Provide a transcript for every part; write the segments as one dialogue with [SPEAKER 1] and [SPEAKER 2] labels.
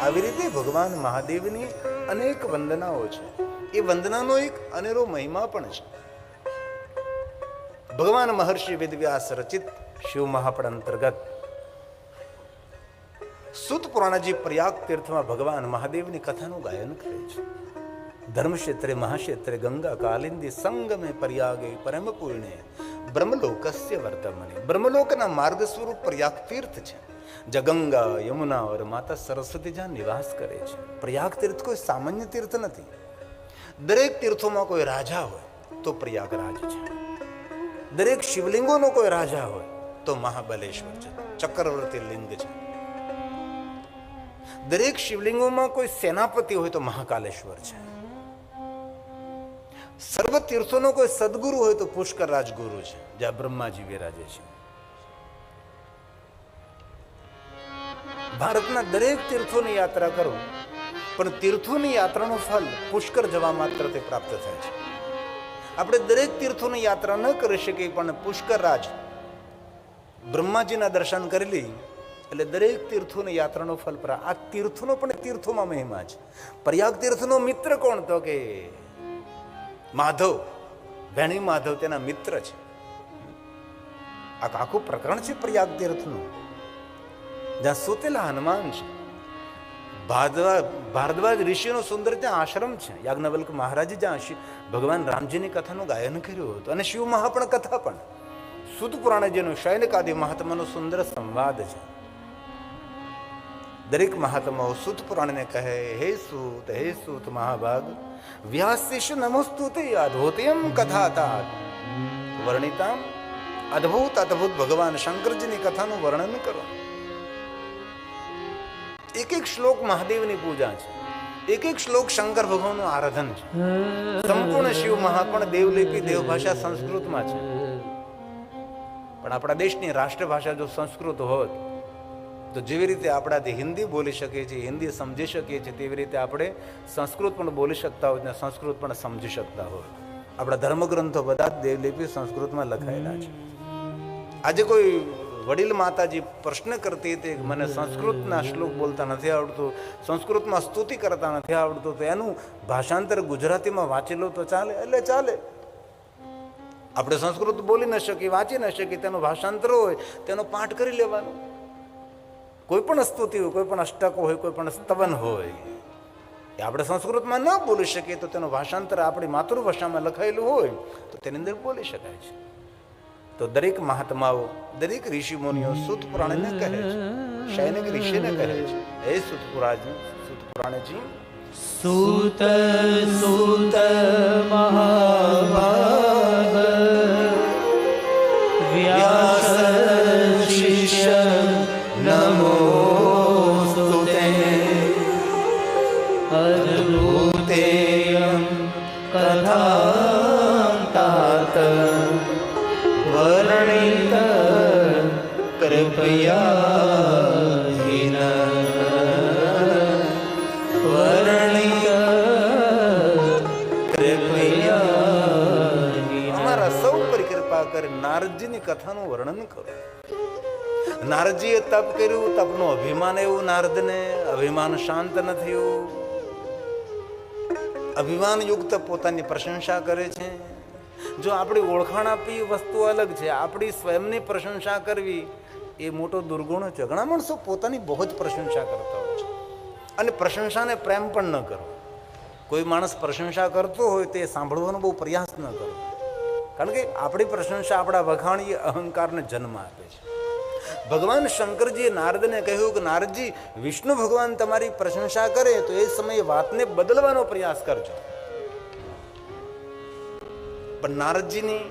[SPEAKER 1] આવી રીતે ભગવાન મહાદેવની અનેક વંદનાઓ છે. એ વંદનાનો એક અનેરો મહિમા પણ છે. ભગવાન મહર્ષિ વેદવ્યાસ રચિત શિવ મહાપડ અંતર્ગત સૂત પુરાણજી પ્રયાગ તીર્થમાં ભગવાન મહાદેવની કથાનું ગાયન કરે છે. ધર્મક્ષેત્રે મહાક્ષેત્રે ગંગા કાલિંદી સંગમે પ્રયાગે પરમ પૂર્ણે બ્રહ્મલોકસ્ય વર્તમને. બ્રહ્મલોકના માર્ગ સ્વરૂપ પ્રયાગ તીર્થ છે, જ્યાં ગંગા યમુના और માતા સરસ્વતી જ્યાં નિવાસ કરે છે. પ્રયાગ તીર્થ કોઈ સામાન્ય તીર્થ નથી. દરેક તીર્થોમાં કોઈ રાજા હોય તો પ્રયાગરાજ છે. દરેક શિવલિંગોનો કોઈ રાજા હોય તો મહાબલેશ્વર છે, ચક્રવર્તી લિંગ છે. દરેક શિવલિંગોમાં કોઈ સેનાપતિ હોય તો મહાકાલેશ્વર છે. સર્વ તીર્થોનો કોઈ સદગુરુ હોય તો પુષ્કર રાજગુરુ છે, જ્યાં બ્રહ્માજી વિરાજે છે. ભારતના દરેક તીર્થોની યાત્રા કરો, પણ તીર્થોની યાત્રાનું ફલ પુષ્કર જવા માત્રથી પ્રાપ્ત થાય છે. આપણે દરેક તીર્થોની યાત્રા ન કરી શકીએ, પણ પુષ્કર રાજ બ્રહ્માજીના દર્શન કરી લઈ એટલે દરેક તીર્થોની યાત્રાનો ફલ પ્રાપ્ત. આ તીર્થોનો પણ તીર્થોમાં મહિમા છે. પ્રયાગ તીર્થનો મિત્ર કોણ? તો કે માધવ, વેણી માધવ તેના મિત્ર છે. આ આખું પ્રકરણ છે પ્રયાગ તીર્થનું, જ્યાં સુતેલા હનુમાન છે. ભારદ્વાજ ઋષિનો સુંદર ત્યાં આશ્રમ છે. યાજ્ઞવલ્ક મહારાજે જ્યાં ભગવાન રામજીની કથાનું ગાયન કર્યું હતું, અને શિવ મહાપણ કથા પણ સુત પુરાણજીનું શયનકાદિ મહાત્માનો સુંદર સંવાદ છે. દરેક મહાત્માઓ સુત પુરાણને કહે, હે સૂત મહાભાગ, વ્યાસશિષ્ય નમસ્તુતે અદ્ભુતયમ કથાતા વર્ણિતામ. અદ્ભુત ભગવાન શંકરજીની કથાનું વર્ણન કરો. એક એક શ્લોક મહાદેવની પૂજા છે, એક એક શ્લોક શંકર ભગવાનનું આરાધન છે. સંપૂર્ણ શિવ મહાપણ દેવલિપિ દેવભાષા સંસ્કૃતમાં છે. પણ આપણા દેશની રાષ્ટ્રભાષા જો સંસ્કૃત હોત તો જેવી રીતે આપણાથી હિન્દી બોલી શકીએ છીએ, હિન્દી સમજી શકીએ છીએ, તેવી રીતે આપણે સંસ્કૃત પણ બોલી શકતા હોય ને સંસ્કૃત પણ સમજી શકતા હોય. આપણા ધર્મગ્રંથો બધા જ દેવલિપિ સંસ્કૃતમાં લખાયેલા છે. આજે કોઈ વડીલ માતાજી પ્રશ્ન કરતી હતી કે મને સંસ્કૃતના શ્લોક બોલતા નથી આવડતું, સંસ્કૃતમાં સ્તુતિ કરતા નથી આવડતું, તો એનું ભાષાંતર ગુજરાતીમાં વાંચી લો તો ચાલે? એટલે ચાલે. આપણે સંસ્કૃત બોલી ન શકીએ, વાંચી ન શકીએ, તેનું ભાષાંતર હોય તેનો પાઠ કરી લેવાનો. કોઈ પણ સ્તુતિ હોય, કોઈ પણ અષ્ટક હોય, કોઈ પણ સ્તવન હોય, એ આપણે સંસ્કૃતમાં ન બોલી શકીએ તો તેનું ભાષાંતર આપણી માતૃભાષામાં લખાયેલું હોય તો તેની અંદર બોલી શકાય છે. તો દરેક મહાત્માઓ, દરેક ઋષિ મુનિઓ સૂત પુરાણને કહે છે, શયનક ઋષિને કહે છે, હે સૂત પુરાણજી,
[SPEAKER 2] સૂત મહાભાગ વ્યાસ શિષ્ય નમોસ્તુતે અદ્ભુતેયં કથાં तात વર્ણિત કૃપયા વર્ણિત કૃપયા.
[SPEAKER 1] અમારા સૌ પર કૃપા કરી નારદજીની કથાનું વર્ણન કરો. નારદજીએ તપ કર્યું, તપનું અભિમાન એવું નારદને, અભિમાન શાંત ન થયું. અભિમાન યુક્ત પોતાની પ્રશંસા કરે છે. જો આપણી ઓળખાણ આપી વસ્તુ અલગ છે, આપણી સ્વયંની પ્રશંસા કરવી એ મોટો દુર્ગુણ છે. ઘણા માણસો પોતાની બહુ જ પ્રશંસા કરતા હોય છે, અને પ્રશંસાને પ્રેમ પણ ન કરો. કોઈ માણસ પ્રશંસા કરતો હોય તે સાંભળવાનો બહુ પ્રયાસ ન કરો, કારણ કે આપણી પ્રશંસા, આપણા વખાણ એ અહંકારને જન્મ આપે છે. ભગવાન શંકરજીએ નારદને કહ્યું કે નારદજી, વિષ્ણુ ભગવાન તમારી પ્રશંસા કરે તો એ સમયે વાતને બદલવાનો પ્રયાસ કરજો. પણ નારદજીની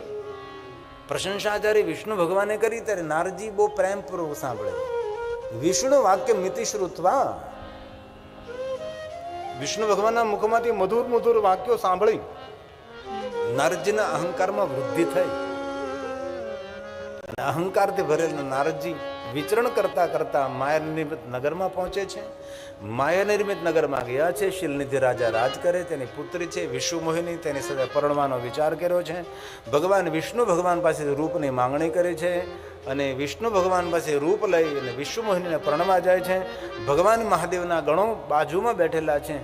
[SPEAKER 1] પ્રશંસા જ્યારે વિષ્ણુ ભગવાને કરી ત્યારે નારદજી બહુ પ્રેમપૂર્વક સાંભળે. વિષ્ણુ વાક્ય મિતિ શ્રુત્વા, વિષ્ણુ ભગવાનના મુખમાંથી મધુર મધુર વાક્યો સાંભળી નારદજીના અહંકારમાં વૃદ્ધિ થઈ, અને અહંકારથી ભરેલા નારદજી વિચરણ કરતા કરતા માયા નિર્મિત નગરમાં પહોંચે છે. માયા નિર્મિત નગરમાં ગયા છે. શિલનિધિ રાજા રાજ કરે, તેની પુત્રી છે વિષ્ણુમોહિની, તેની સાથે પરણવાનો વિચાર કર્યો છે. ભગવાન વિષ્ણુ ભગવાન પાસે રૂપની માંગણી કરી છે અને વિષ્ણુ ભગવાન પાસે રૂપ લઈ અને વિષ્ણુમોહિનીને પરણવા જાય છે. ભગવાન મહાદેવના ગણો બાજુમાં બેઠેલા છે,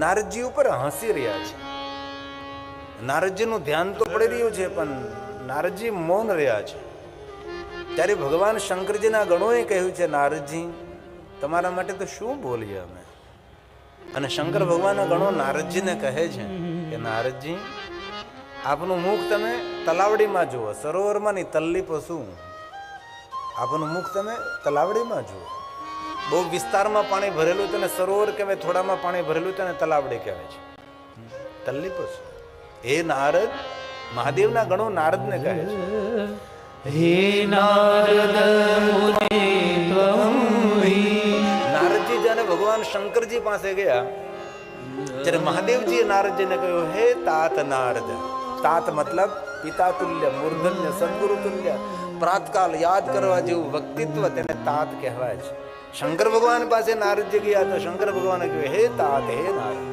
[SPEAKER 1] નારદજી ઉપર હસી રહ્યા છે. નારદજીનું ધ્યાન તો પડી રહ્યું છે પણ નારદજી મૌન રહ્યા છે. ત્યારે ભગવાન શંકરજીના ગણોએ કહ્યું છે, નારદજી તમારા માટે તો શું બોલીએ અમે. અને શંકર ભગવાનના ગણો નારદજીને કહે છે કે નારદજી આપનું મુખ તમે તલાવડીમાં જુઓ, સરોવરમાં ની તલ્લીપ શું, આપનું મુખ તમે તલાવડીમાં જુઓ. બહુ વિસ્તારમાં પાણી ભરેલું તેને સરોવર કહેવાય, થોડામાં પાણી ભરેલું તેને તલાવડી કહેવાય છે. તલ્લીપ શું. હે નારદ, મહાદેવના ગણો નારદને કહે છે,
[SPEAKER 2] હે નારદ મુનિ ત્વં હિ.
[SPEAKER 1] નારદજી જ્યારે ભગવાન શંકરજી પાસે ગયા ત્યારે મહાદેવજીએ નારદજીને કહ્યું, હે તાત નારદ. તાત મતલબ પિતા તુલ્ય, મૂર્ધન્ય, સદગુરુ તુલ્ય, પ્રાતકાલ યાદ કરવા જેવું વ્યક્તિત્વ, તેને તાત કહેવાય છે. શંકર ભગવાન પાસે નારદજી ગયા તો શંકર ભગવાને કહ્યું, હે તાત, હે નારદ.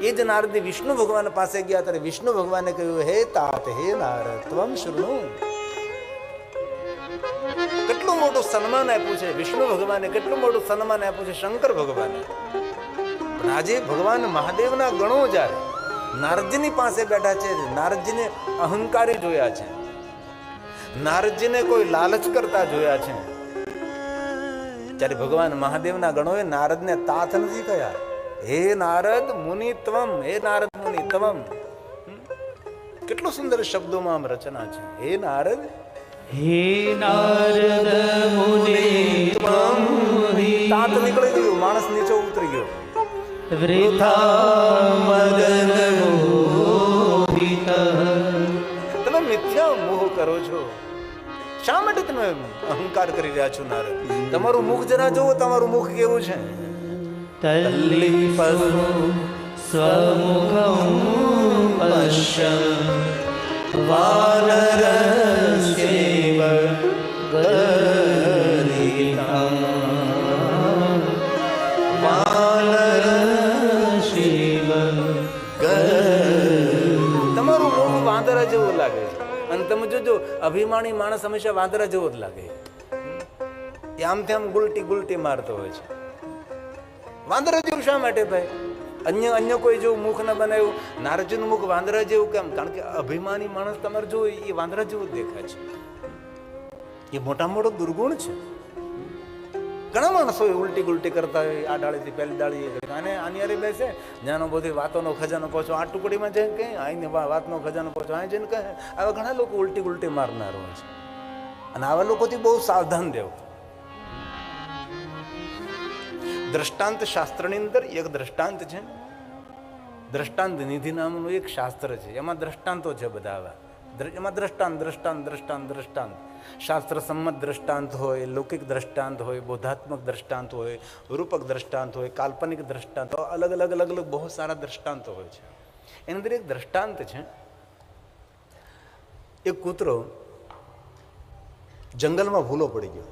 [SPEAKER 1] એ જ નારદ વિષ્ણુ ભગવાન પાસે ગયા ત્યારે વિષ્ણુ ભગવાને કહ્યું, હે તાત, હે નારદ ત્વમ શૃણુ. કેટલું મોટું સન્માન આપ્યું છે વિષ્ણુ ભગવાને, કેટલું મોટું સન્માન આપ્યું છે શંકર ભગવાને. પણ આજે ભગવાન મહાદેવના ગણો જ્યારે નારદજીની પાસે બેઠા છે, નારદજીને અહંકારી જોયા છે, નારદજીને કોઈ લાલચ કરતા જોયા છે, ત્યારે ભગવાન મહાદેવના ગણોએ નારદને તાત નથી કહ્યા. હે નારદ મુનિ ત્વમ, હે નારદ મુનિ ત્વમ. કેટલું સુંદર શબ્દોમાં આમ રચના છે. હે નારદ,
[SPEAKER 2] હે નારદ મુનિ ત્વં હિ.
[SPEAKER 1] તાત નીકળી ગયું, માણસ નીચે ઉતરી ગયો.
[SPEAKER 2] વૃથા મદન મોહિત.
[SPEAKER 1] તમે મિથ્યા મોહ કરો છો. શા માટે તમે અહંકાર કરી રહ્યા છો નારદ? તમારું મુખ જરા જોવો, તમારું મુખ કેવું છે.
[SPEAKER 2] તલ્લીપસુ સ્વમુખં પશ્યન વાનરસ્યૈવ ગર્હિતં. વાનરસ્યૈવ ગર્હિતં.
[SPEAKER 1] તમારું મુખ વાંદરા જેવું લાગે છે. અને તમે જોજો, અભિમાની માણસ હંમેશા વાંદરા જેવો જ લાગે. એ આમથી આમ ગુલટી ગુલટી મારતો હોય છે. વાંદરા જેવું શા માટે ભાઈ? અન્ય કોઈ જેવું મુખ ન બનાવ્યું. નારદજીનું મુખ વાંદરા જેવું કેમ? કારણ કે અભિમાની માણસ તમારે જો એ વાંદરા જેવું જ દેખાય છે. એ મોટા મોટો દુર્ગુણ છે. ઘણા માણસો ઉલટી ગુલટી કરતા હોય, આ ડાળીથી પેલી ડાળી અને આની હારે બેસે, જ્યાંનો બધી વાતોનો ખજાનો પહોંચો આ ટુકડીમાં જઈને કહે, આની વાતનો ખજાનો પહોંચો આ જઈને કહે. આવા ઘણા લોકો ઉલટી ગુલટી મારનાર હોય છે. અને આવા લોકોથી બહુ સાવધાન રહેવું. દ્રષ્ટાંત શાસ્ત્રની અંદર એક દ્રષ્ટાંત છે, દ્રષ્ટાંત નિધિ નામનું એક શાસ્ત્ર છે. એમાં દ્રષ્ટાંતો છે બધા આવા. એમાં દ્રષ્ટાંત દ્રષ્ટાંત દ્રષ્ટાંત દ્રષ્ટાંત શાસ્ત્ર સંમત દ્રષ્ટાંત હોય, લૌકિક દ્રષ્ટાંત હોય, બોધાત્મક દ્રષ્ટાંત હોય, રૂપક દ્રષ્ટાંત હોય, કાલ્પનિક દ્રષ્ટાંત હોય, અલગ અલગ અલગ અલગ બહુ સારા દ્રષ્ટાંતો હોય છે. એની અંદર એક દ્રષ્ટાંત છે, એક કૂતરો જંગલમાં ભૂલો પડી ગયો.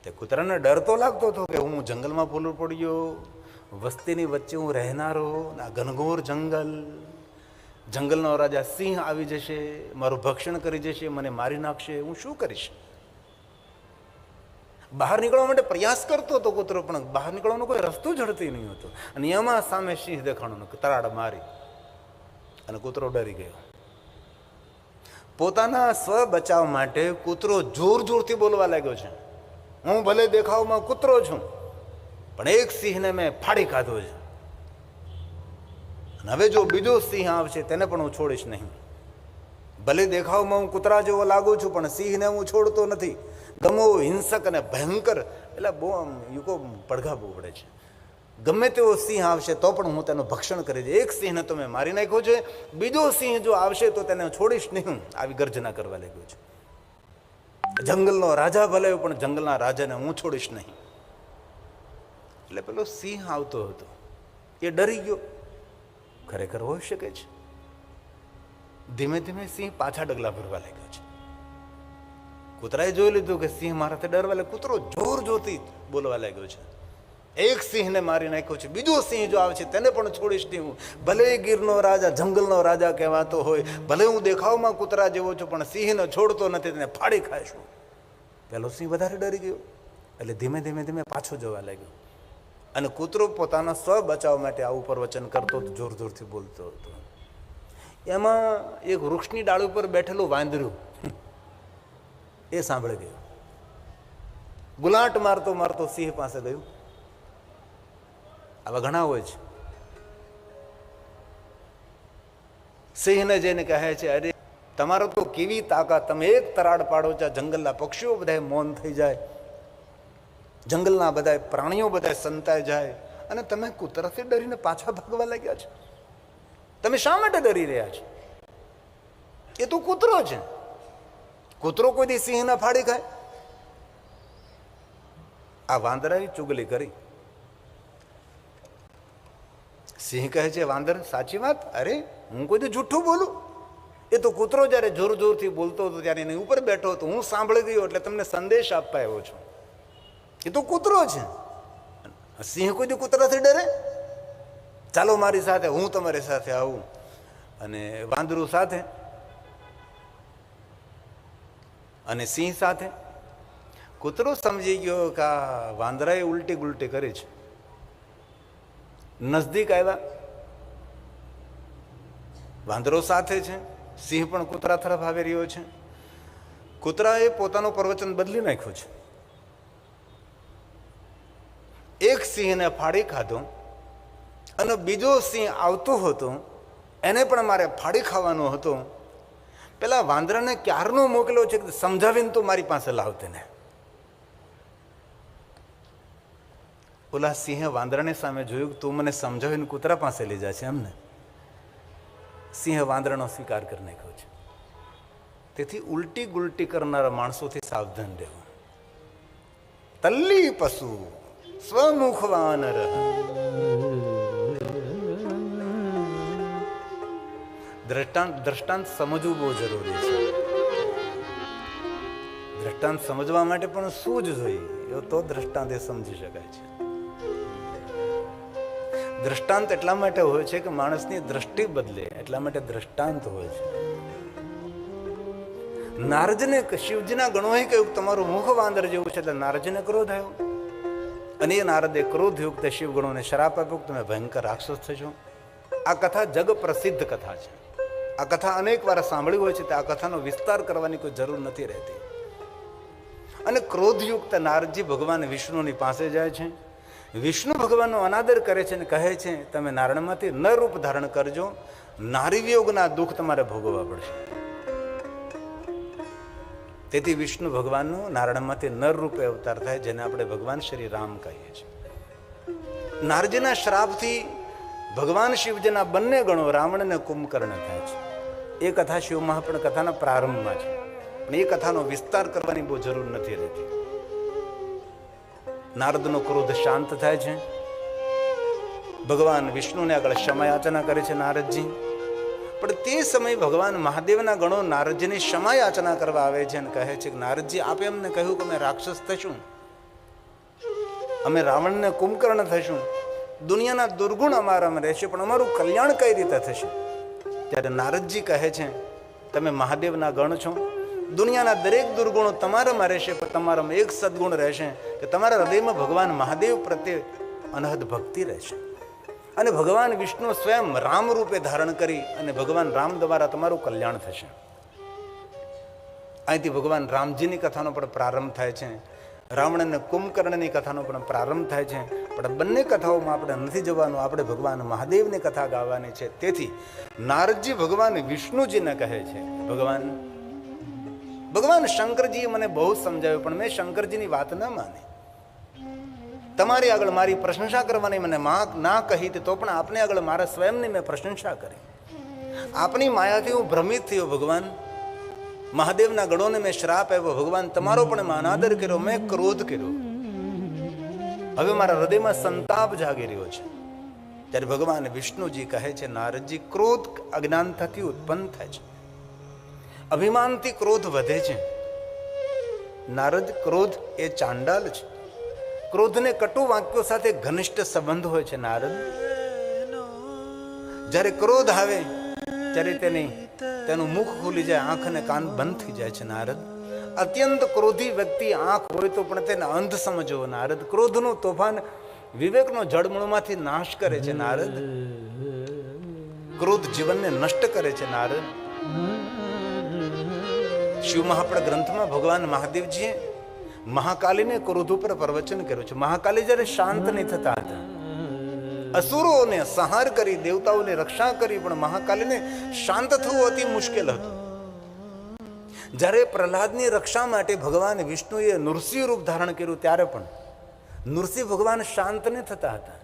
[SPEAKER 1] તે કૂતરાને ડર તો લાગતો હતો કે હું જંગલમાં ભૂલો પડ્યો, વસ્તીની વચ્ચે હું રહેનારો, આ ઘનઘોર જંગલ, જંગલનો રાજા સિંહ આવી જશે, મારું ભક્ષણ કરી જશે, મને મારી નાખશે, હું શું કરીશ? બહાર નીકળવા માટે પ્રયાસ કરતો હતો કૂતરો, પણ બહાર નીકળવાનો કોઈ રસ્તો જડતી નહીં હતો. અને એમાં સામે સિંહ દેખાણો, તરાડ મારી અને કૂતરો ડરી ગયો. પોતાના સ્વ બચાવ માટે કૂતરો જોર જોરથી બોલવા લાગ્યો છે, હું ભલે દેખાવમાં કૂતરો છું પણ એક સિંહને મેં ફાડી ખાધો છે. હવે જો બીજો સિંહ આવશે તેને પણ હું છોડીશ નહીં. ભલે દેખાવમાં હું કૂતરા જેવો લાગુ છું પણ સિંહને હું છોડતો નથી. ગમો હિંસક અને ભયંકર, એટલે બહુ આમ યુકો પડઘા બહુ પડે છે. ગમે તેવો સિંહ આવશે તો પણ હું તેનું ભક્ષણ કરી દઈશ. એક સિંહને તો મેં મારી નાખ્યો છે, બીજો સિંહ જો આવશે તો તેને છોડીશ નહીં. આવી ગર્જના કરવા લાગ્યો છે. જંગલનો રાજા ભલે પણ જંગલના રાજાને હું છોડીશ નહીં. એટલે પેલો સિંહ આવતો હતો એ ડરી ગયો. ખરેખર હોઈ શકે છે. ધીમે ધીમે સિંહ પાછા ડગલા ભરવા લાગ્યો છે. કૂતરાએ જોઈ લીધું કે સિંહ મારાથી ડરવા લાગ્યો. કૂતરો જોર જોરથી બોલવા લાગ્યો છે. એક સિંહને મારી નાખ્યો છે, બીજો સિંહ જો આવે છે તેને પણ છોડીશ નહીં હું. ભલે ગીરનો રાજા, જંગલનો રાજા કહેવાતો હોય, ભલે હું દેખાવમાં કૂતરા જેવો છું, પણ સિંહને છોડતો નથી, તેને ફાડી ખાઈશું. પેલો સિંહ વધારે ડરી ગયો એટલે ધીમે ધીમે ધીમે પાછો જવા લાગ્યો. અને કૂતરો પોતાના સ્વ બચાવ માટે આવું પ્રવચન કરતો હતો, જોર જોરથી બોલતો હતો. એમાં એક વૃક્ષની ડાળ ઉપર બેઠેલું વાંદરું એ સાંભળી ગયું. ગુલાટ મારતો મારતો સિંહ પાસે ગયું. આવા ઘણા હોય છે. સિંહને જઈને કહે છે, અરે તમારો તો કેવી તાકાત, તમે એક તરાડ પાડો છો, જંગલના પક્ષીઓ બધા મૌન થઈ જાય, જંગલના બધા પ્રાણીઓ બધા સંતાઈ જાય, અને તમે કૂતરાથી ડરીને પાછા ભાગવા લાગ્યા છો. તમે શા માટે ડરી રહ્યા છો? એ તો કૂતરો છે. કૂતરો કોઈ દી સિંહ ના ફાડી ખાય? આ વાંદરાએ ચુગલી કરી. સિંહ કહે છે, વાંદર સાચી વાત, અરે હું કોઈ દી જૂઠું બોલું? એ તો કૂતરો જયારે જોર જોરથી બોલતો હતો ત્યારે એની ઉપર બેઠો હતો, હું સાંભળી ગયો એટલે તમને સંદેશ આપવા આવ્યો છું. એ તો કૂતરો છે. સિંહ કોઈ દી કૂતરાથી ડરે? ચાલો મારી સાથે, હું તમારી સાથે આવું. અને વાંદરું સાથે અને સિંહ સાથે. કૂતરો સમજી ગયો કે આ વાંદરાએ ઉલટી ગુલટી કરી છે. નજદીક આવ્યા, વાંદરો સાથે છે, સિંહ પણ કૂતરા તરફ આવી રહ્યો છે. કૂતરાએ પોતાનું પ્રવચન બદલી નાખ્યું છે. એક સિંહને ફાડી ખાધો અને બીજો સિંહ આવતો હતો, એને પણ મારે ફાડી ખાવાનો હતો. પેલા વાંદરાને ક્યારનો મોકલ્યો છે કે સમજાવીને તો મારી પાસે લાવતે ને. ઓલા સિંહે વાંદરાને સામે જોયું, તું મને સમજાવીને કૂતરા પાસે લઈ જાય છે એમને. સિંહે વાંદરાનો સ્વીકાર કરી નાખ્યો છે. તેથી ઉલટી ગુલટી કરનારા માણસોથી સાવધાન રહેવું. તલ્લી પશુ સ્વમુખ વાનર. દ્રષ્ટાંત સમજવું બહુ જરૂરી છે. દ્રષ્ટાંત સમજવા માટે પણ શું જ જોઈએ, તો દ્રષ્ટાંત એ સમજી શકાય છે. દ્રષ્ટાંત એટલા માટે હોય છે કે માણસની દ્રષ્ટિ બદલે, એટલા માટે દ્રષ્ટાંત હોય છે. નારદને શિવજીના ગણોએ કહ્યું તમારું મુખ વાંદર જેવું છે, એટલે નારદને ક્રોધ આવ્યો. અને એ નારદે ક્રોધયુક્ત શિવ ગણોને શ્રાપ આપ્યો કે તમે ભયંકર રાક્ષસ થશો. આ કથા જગ પ્રસિદ્ધ કથા છે. આ કથા અનેક વાર સાંભળી હોય છે, તો આ કથાનો વિસ્તાર કરવાની કોઈ જરૂર નથી રહેતી. અને ક્રોધયુક્ત નારદજી ભગવાન વિષ્ણુની પાસે જાય છે. વિષ્ણુ ભગવાનનો અનાદર કરે છે અને કહે છે તમે નારાયણમાંથી નર રૂપ ધારણ કરજો, નારી વિયોગના દુઃખ તમારે ભોગવવા પડશે. તેથી વિષ્ણુ ભગવાનનું નારાયણમાંથી નર રૂપે અવતાર થાય, જેને આપણે ભગવાન શ્રી રામ કહીએ છીએ. નારદજીના શ્રાપથી ભગવાન શિવજીના બંને ગણો રાવણ અને કુંભકર્ણ થાય છે. એ કથા શિવ મહાપુરાણ કથાના પ્રારંભમાં છે, પણ એ કથાનો વિસ્તાર કરવાની બહુ જરૂર નથી રહેતી. નારદનો ક્રોધ શાંત થાય છે. ભગવાન વિષ્ણુને આગળ ક્ષમા યાચના કરે છે નારદજી. પણ તે સમયે ભગવાન મહાદેવના ગણો નારદજીની ક્ષમા યાચના કરવા આવે છે અને કહે છે કે નારદજી આપે અમને કહ્યું કે અમે રાક્ષસ થશું, અમે રાવણને કુંભકર્ણ થશું, દુનિયાના દુર્ગુણ અમારામાં રહેશે, પણ અમારું કલ્યાણ કઈ રીતે થશે? ત્યારે નારદજી કહે છે તમે મહાદેવના ગણ છો, દુનિયાના દરેક દુર્ગુણો તમારામાં રહેશે, પણ તમારામાં એક સદગુણ રહેશે કે તમારા હૃદયમાં ભગવાન મહાદેવ પ્રત્યે અનહદ ભક્તિ રહેશે. અને ભગવાન વિષ્ણુ સ્વયં રામ રૂપે ધારણ કરી અને ભગવાન રામ દ્વારા તમારું કલ્યાણ થશે. અહીંથી ભગવાન રામજીની કથાનો પણ પ્રારંભ થાય છે. રાવણ અને કુંભકર્ણની કથાનો પણ પ્રારંભ થાય છે. પણ બંને કથાઓમાં આપણે નથી જવાનું, આપણે ભગવાન મહાદેવની કથા ગાવાની છે. તેથી નારદજી ભગવાન વિષ્ણુજીને કહે છે ભગવાન શંકરજીએ મને બહુ સમજાવ્યું, પણ મેં શંકરજીની વાત ન માની. તમારી આગળ મારી પ્રશંસા કરવાની મને ના કહી તો પણ આપને આગળ મારા સ્વયંની મેં પ્રશંસા કરી. આપની માયાથી હું ભ્રમિત થયો ભગવાન. મહાદેવના ગણોને મેં શ્રાપ આપ્યો ભગવાન, તમારો પણ મેં અનાદર કર્યો, મેં ક્રોધ કર્યો. હવે મારા હૃદયમાં સંતાપ જાગી રહ્યો છે. ત્યારે ભગવાન વિષ્ણુજી કહે છે નારદજી, ક્રોધ અજ્ઞાનતાથી ઉત્પન્ન થાય છે, અભિમાનથી ક્રોધ વધે છે. નારદ, ક્રોધ એ ચાંડાલ છે. ક્રોધને કટુ વાક્યો સાથે ઘનિષ્ઠ સંબંધ હોય છે નારદ. જ્યારે ક્રોધ આવે ત્યારે તેનું મુખ ખુલી જાય, આંખ અને કાન બંધ થઈ જાય છે નારદ. અત્યંત ક્રોધી વ્યક્તિ આંખ હોય તો પણ તેને અંધ સમજો નારદ. ક્રોધનું તોફાન વિવેકનો જળમૂળમાંથી નાશ કરે છે નારદ. ક્રોધ જીવનને નષ્ટ કરે છે નારદ. શિવ મહાપડ ગ્રંથમાં ભગવાન મહાદેવજીએ મહાકાલીને ક્રોધ ઉપર પ્રવચન કર્યું છે. મહાકાલી જ્યારે શાંત નહીં થતા હતા, અસુરોને સંહાર કરી, દેવતાઓની રક્ષા કરી, પણ મહાકાલીને શાંત થવું અતિ મુશ્કેલ હતું. જ્યારે પ્રહલાદની રક્ષા માટે ભગવાન વિષ્ણુએ નૃસિંહ રૂપ ધારણ કર્યું ત્યારે પણ નૃસિંહ ભગવાન શાંત નહીં થતા હતા.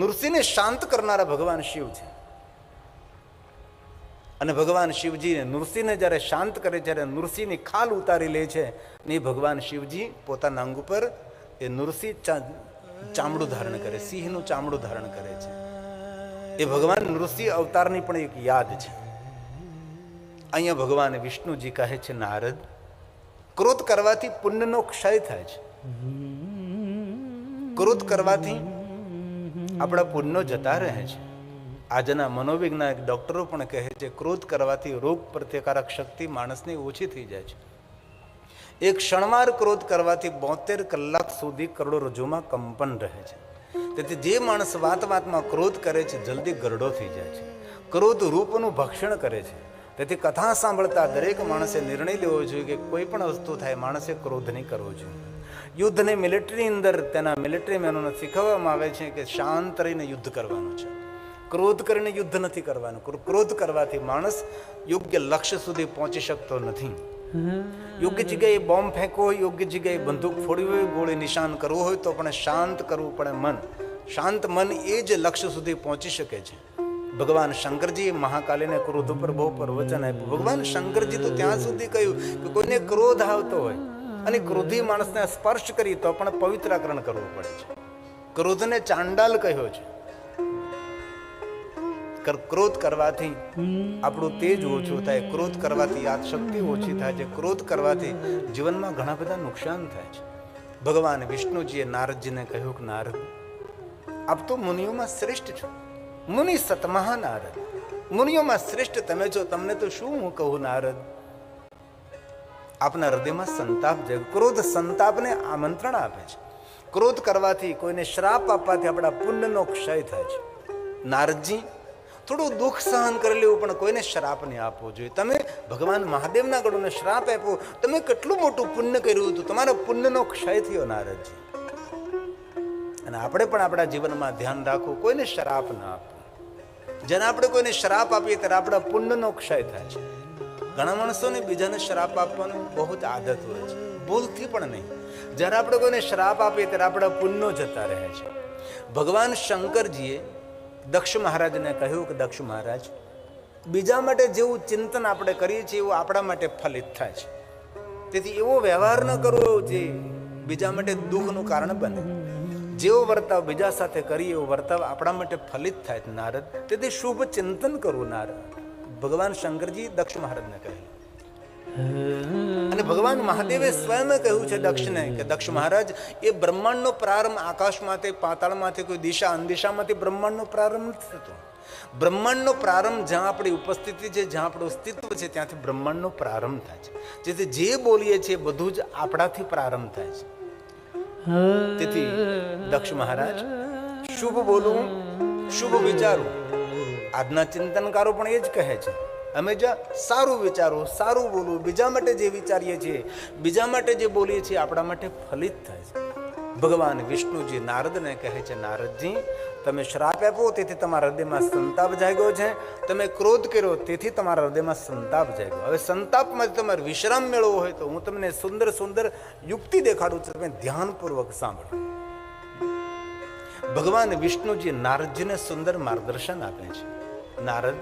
[SPEAKER 1] નૃસિંહને શાંત કરનારા ભગવાન શિવ છે. અને ભગવાન શિવજી નૃસિંહને જ્યારે શાંત કરે, જ્યારે નૃસિંહની ખાલ ઉતારી લે છે, ને ભગવાન શિવજી પોતાના અંગ ઉપર એ નૃસિંહ ચામડું ધારણ કરે, સિંહનું ચામડું ધારણ કરે છે. એ ભગવાન નૃસિંહ અવતારની પણ એક યાદ છે. અહીંયા ભગવાન વિષ્ણુજી કહે છે નારદ, ક્રોધ કરવાથી પુણ્યનો ક્ષય થાય છે. ક્રોધ કરવાથી આપણા પુણ્યો જતા રહે છે. આજના મનોવૈજ્ઞાનિક ડોક્ટરો પણ કહે છે ક્રોધ કરવાથી રોગ પ્રતિકારક શક્તિ માણસની ઓછી થઈ જાય છે. એક ક્ષણવાર ક્રોધ કરવાથી 72 કલાક સુધી કરોડરજ્જુમાં કંપન રહે છે. તેથી જે માણસ વાતમાં ક્રોધ કરે છે જલ્દી ગરડો થઈ જાય છે. ક્રોધ રૂપનું ભક્ષણ કરે છે. તેથી કથા સાંભળતા દરેક માણસે નિર્ણય લેવો જોઈએ કે કોઈ પણ વસ્તુ થાય માણસે ક્રોધ નહીં કરવો જોઈએ. યુદ્ધને મિલિટરી અંદર તેના મિલિટરી મેનોને શીખવવામાં આવે છે કે શાંત રહીને યુદ્ધ કરવાનું છે. ક્રોધ કરીને યુદ્ધ નથી કરવાનું. ક્રોધ કરવાથી માણસ યોગ્ય લક્ષ્ય સુધી પહોંચી શકતો નથી. યોગ્ય જગ્યાએ બોમ્બ ફેંકવો હોય, યોગ્ય જગ્યાએ બંદૂક ફોડવી હોય, ગોળી નિશાન કરવું હોય તો પણ શાંત કરવું પડે મન. શાંત મન એ જ લક્ષ્ય સુધી પહોંચી શકે છે. ભગવાન શંકરજીએ મહાકાલીને ક્રોધ ઉપર બહુ પ્રવચન આપ્યું. ભગવાન શંકરજી તો ત્યાં સુધી કહ્યું કે કોઈને ક્રોધ આવતો હોય અને ક્રોધી માણસને સ્પર્શ કરી તો પણ પવિત્રાકરણ કરવું પડે છે. ક્રોધને ચાંડાલ કહ્યો છે. ક્રોધ કરવાથી આપણું તેજ ઓછું થાય, ક્રોધ કરવાથી યાદશક્તિ ઓછી થાય છે, ક્રોધ કરવાથી જીવનમાં ઘણા બધા નુકસાન થાય છે. ભગવાન વિષ્ણુજીએ નારદજીને કહ્યું કે નારદ, આપ તો મુનિઓમાં શ્રેષ્ઠ છો. મુનિ સતમહ નારદ, મુનિઓમાં શ્રેષ્ઠ તમે છો. તમને તો શું હું કહું નારદ. આપના હૃદયમાં સંતાપ જાય. ક્રોધ સંતાપને આમંત્રણ આપે છે. ક્રોધ કરવાથી, કોઈને શ્રાપ આપવાથી આપણા પુણ્યનો ક્ષય થાય છે. નારદજી, થોડું દુઃખ સહન કરી લેવું, પણ કોઈને શ્રાપ નહીં આપવો જોઈએ. તમે ભગવાન મહાદેવના ગણોને શ્રાપ આપ્યો, તમે કેટલું મોટું પુણ્ય કર્યું હતું, તમારા પુણ્યનો ક્ષય થયો નારદજી. અને આપણે પણ આપણા જીવનમાં ધ્યાન રાખવું, કોઈને શ્રાપ ના આપવો. જેને આપણે કોઈને શ્રાપ આપીએ ત્યારે આપણા પુણ્યનો ક્ષય થાય છે. ઘણા માણસોને બીજાને શ્રાપ આપવાની બહુ જ આદત હોય છે, ભૂલથી પણ નહીં. જ્યારે આપણે કોઈને શ્રાપ આપીએ ત્યારે આપણા પુણ્યો જતા રહે છે. ભગવાન શંકરજીએ દક્ષ મહારાજને કહ્યું કે દક્ષ મહારાજ, બીજા માટે જેવું ચિંતન આપણે કરીએ છીએ એવું આપણા માટે ફલિત થાય છે. તેથી એવો વ્યવહાર ન કરવો જે બીજા માટે દુઃખનું કારણ બને. જેવો વર્તાવ બીજા સાથે કરીએ એવો વર્તાવ આપણા માટે ફલિત થાય છે નારદ. તેથી શુભ ચિંતન કરવું નારદ, ભગવાન શંકરજી દક્ષ મહારાજને કહ્યું. અને ભગવાન મહાદેવે સ્વયં કહ્યું છે દક્ષને કે દક્ષ મહારાજ, એ બ્રહ્માંડનો પ્રારંભ આકાશમાંથી, પાતાળમાંથી, કોઈ દિશા અંદિશામાંથી બ્રહ્માંડનો પ્રારંભ નથી થતો. બ્રહ્માંડનો પ્રારંભ જ્યાં આપણી ઉપસ્થિતિ છે, જ્યાં આપણું અસ્તિત્વ છે, ત્યાંથી બ્રહ્માંડનો પ્રારંભ થાય છે. જેથી જે બોલીએ છીએ બધું જ આપણાથી પ્રારંભ થાય છે. તેથી દક્ષ મહારાજ, શુભ બોલવું, શુભ વિચારવું. આજના ચિંતનકારો પણ એ જ કહે છે, અમે જ્યાં સારું વિચારવું, સારું બોલવું, બીજા માટે જે વિચારીએ છીએ, બીજા માટે જે બોલીએ છીએ આપણા માટે ફલિત થાય છે. ભગવાન વિષ્ણુજી નારદને કહે છે, નારદજી, તમે શ્રાપ આપ્યો તેથી તમારા હૃદયમાં સંતાપ જાગ્યો છે. તમે ક્રોધ કર્યો તેથી તમારા હૃદયમાં સંતાપ જાગ્યો. હવે સંતાપમાંથી તમારે વિશ્રામ મેળવવો હોય તો હું તમને સુંદર સુંદર યુક્તિ દેખાડું છું, તમે ધ્યાનપૂર્વક સાંભળો. ભગવાન વિષ્ણુજી નારદજીને સુંદર માર્ગદર્શન આપે છે. નારદ,